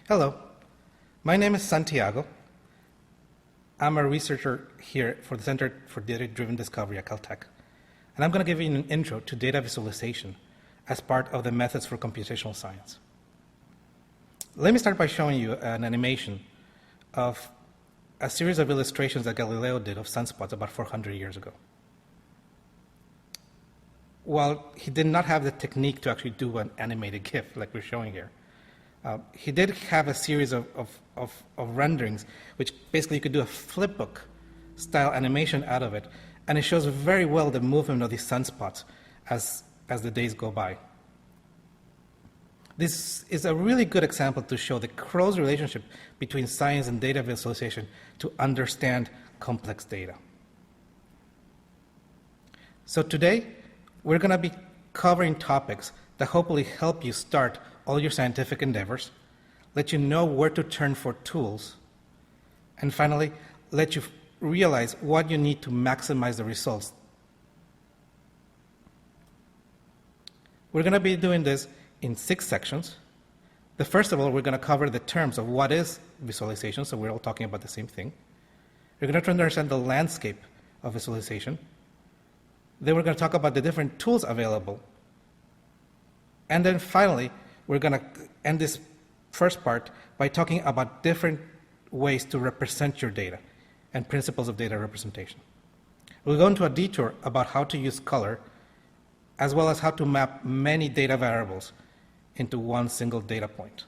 Hello, my name is Santiago. I'm a researcher here for the Center for Data-Driven Discovery at Caltech. And I'm going to give you an intro to data visualization as part of the methods for computational science. Let me start by showing you an animation of a series of illustrations that Galileo did of sunspots about 400 years ago. While he did not have the technique to actually do an animated GIF like we're showing here, he did have a series of renderings, which basically you could do a flipbook style animation out of it, and it shows very well the movement of these sunspots as the days go by. This is a really good example to show the close relationship between science and data visualization to understand complex data. So today, we're going to be covering topics that hopefully help you start all your scientific endeavors, let you know where to turn for tools, and finally, let you realize what you need to maximize the results. We're going to be doing this in 6 sections. First of all, we're going to cover the terms of what is visualization, so we're all talking about the same thing. We're going to try to understand the landscape of visualization. Then we're going to talk about the different tools available. And then finally, we're going to end this first part by talking about different ways to represent your data and principles of data representation. We'll go into a detour about how to use color, as well as how to map many data variables into one single data point.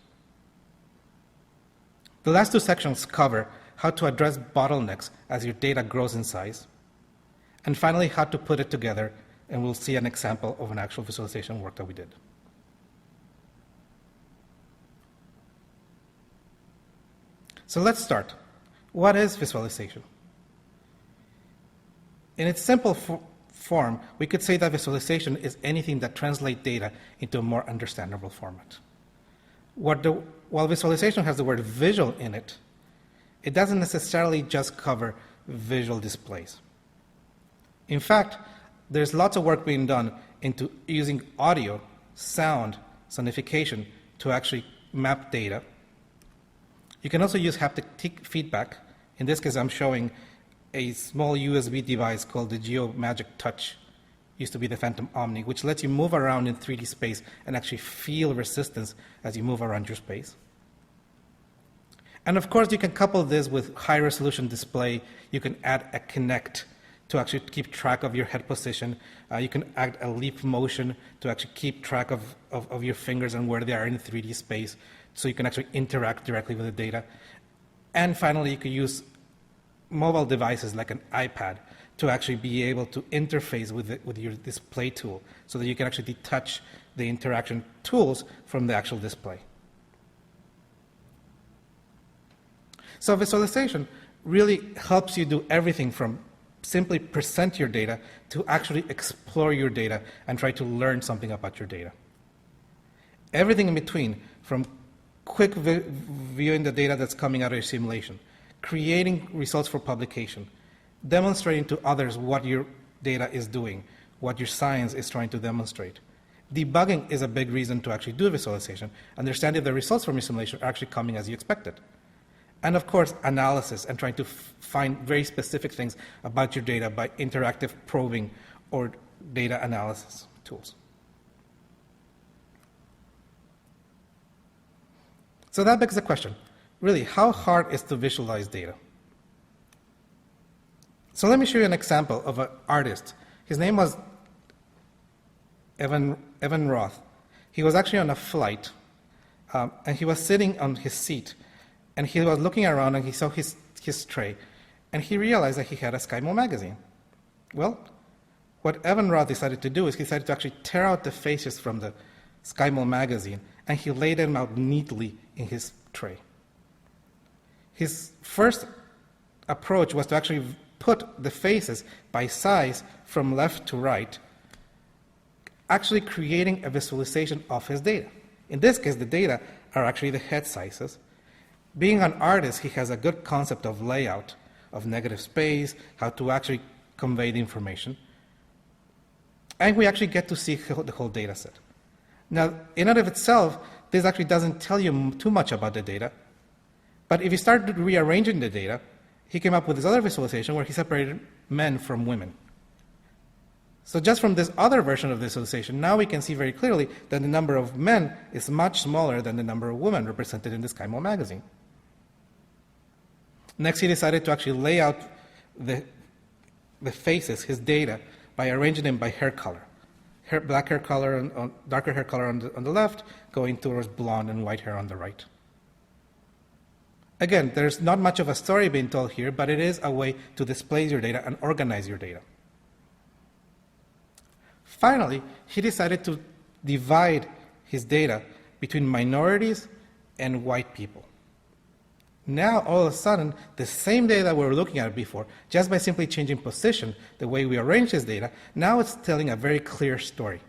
The last 2 sections cover how to address bottlenecks as your data grows in size, and finally, how to put it together, and we'll see an example of an actual visualization work that we did. So let's start. What is visualization? In its simple form, we could say that visualization is anything that translates data into a more understandable format. While visualization has the word visual in it, it doesn't necessarily just cover visual displays. In fact, there's lots of work being done into using audio, sound, sonification to actually map data. You can also use haptic feedback. In this case, I'm showing a small USB device called the GeoMagic Touch. Used to be the Phantom Omni, which lets you move around in 3D space and actually feel resistance as you move around your space. And of course, you can couple this with high-resolution display. You can add a Kinect to actually keep track of your head position. You can add a leap motion to actually keep track of your fingers and where they are in 3D space, so you can actually interact directly with the data. And finally, you can use mobile devices like an iPad to actually be able to interface with your display tool so that you can actually detach the interaction tools from the actual display. So visualization really helps you do everything from simply present your data to actually explore your data and try to learn something about your data. Everything in between, from quick viewing the data that's coming out of your simulation, creating results for publication, demonstrating to others what your data is doing, what your science is trying to demonstrate. Debugging is a big reason to actually do visualization, understand if the results from your simulation are actually coming as you expected. And of course, analysis and trying to find very specific things about your data by interactive probing or data analysis tools. So that begs the question, really, how hard is to visualize data? So let me show you an example of an artist. His name was Evan Roth. He was actually on a flight, and he was sitting on his seat, and he was looking around, and he saw his tray, and he realized that he had a SkyMall magazine. Well, what Evan Roth decided to do is he decided to actually tear out the faces from the SkyMall magazine, and he laid them out neatly in his tray. His first approach was to actually put the faces by size from left to right, actually creating a visualization of his data. In this case, the data are actually the head sizes. Being an artist, he has a good concept of layout, of negative space, how to actually convey the information. And we actually get to see the whole data set. Now, in and of itself, this actually doesn't tell you too much about the data. But if you start rearranging the data, he came up with this other visualization where he separated men from women. So just from this other version of the visualization, now we can see very clearly that the number of men is much smaller than the number of women represented in this Skymo magazine. Next, he decided to actually lay out the faces, his data, by arranging them by hair color. Black hair color, darker hair color on the left, going towards blonde and white hair on the right. Again, there's not much of a story being told here, but it is a way to display your data and organize your data. Finally, he decided to divide his data between minorities and white people. Now, all of a sudden, the same data that we were looking at before, just by simply changing position, the way we arrange this data, now it's telling a very clear story.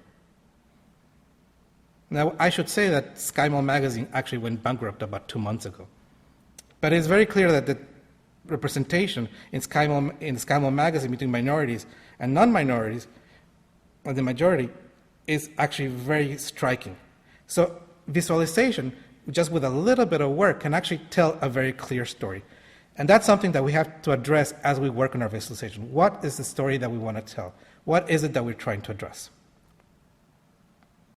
Now, I should say that Skymo magazine actually went bankrupt about 2 months ago. But it's very clear that the representation in Skymo magazine between minorities and non-minorities, or the majority, is actually very striking. So visualization, just with a little bit of work, can actually tell a very clear story. And that's something that we have to address as we work on our visualization. What is the story that we want to tell? What is it that we're trying to address?